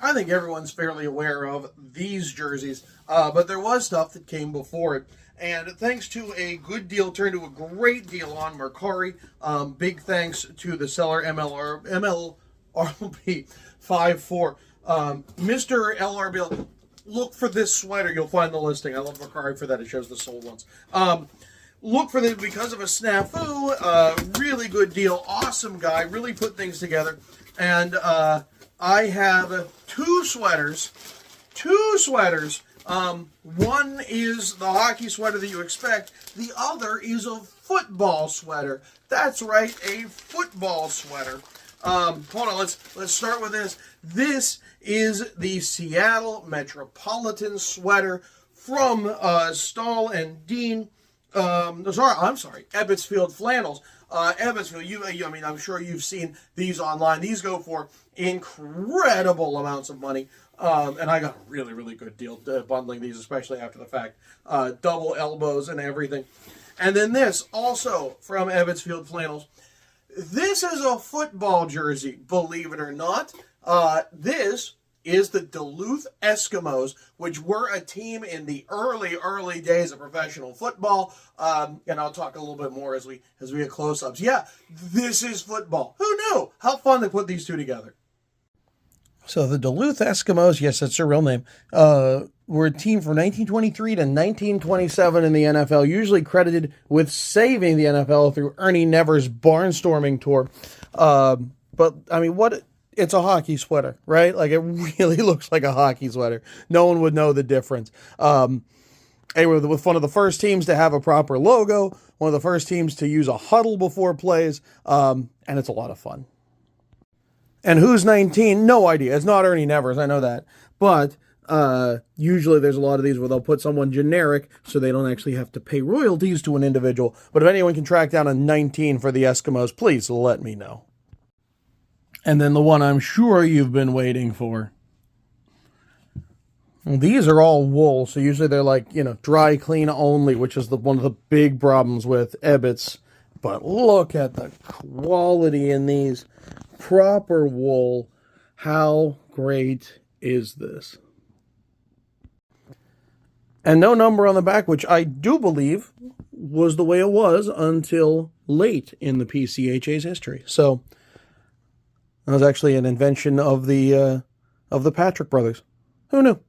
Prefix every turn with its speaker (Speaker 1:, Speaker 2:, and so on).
Speaker 1: I think everyone's fairly aware of these jerseys, but there was stuff that came before it. And thanks to a good deal turned to a great deal on Mercari. Big thanks to the seller MLRB 54. Mr. LRB, look for this sweater. You'll find the listing. I love Mercari for that. It shows the sold ones. Look for this because of a snafu. Really good deal. Awesome guy. Really put things together. And I have two sweaters. One is the hockey sweater that you expect. The other is a football sweater. That's right, a football sweater. Hold on, let's start with this. This is the Seattle Metropolitans sweater from Stahl and Dean. Ebbets Field Flannels. Ebbets Field, I mean, I'm sure you've seen these online. These go for incredible amounts of money. And I got a really, really good deal bundling these, especially after the fact. Double elbows and everything. And then this, also from Ebbets Field Flannels. This is a football jersey, believe it or not. This is the Duluth Eskimos, which were a team in the early days of professional football. And I'll talk a little bit more as we get close-ups. Yeah, this is football. Who knew? How fun to put these two together. So the Duluth Eskimos, yes, that's their real name, were a team from 1923 to 1927 in the NFL, usually credited with saving the NFL through Ernie Nevers' barnstorming tour. But, I mean, it's a hockey sweater, right? Like, it really looks like a hockey sweater. No one would know the difference. They were with one of the first teams to have a proper logo, one of the first teams to use a huddle before plays, and it's a lot of fun. And who's 19? No idea. It's not Ernie Nevers, I know that. But usually there's a lot of these where they'll put someone generic so they don't actually have to pay royalties to an individual. But if anyone can track down a 19 for the Eskimos, please let me know. And then the one I'm sure you've been waiting for. Well, these are all wool, so usually they're like, dry clean only, which is one of the big problems with Ebbets. But look at the quality in these. Proper wool. How great is this? And no number on the back, which I do believe was the way it was until late in the PCHA's history. So that was actually an invention of the Patrick brothers. Who knew?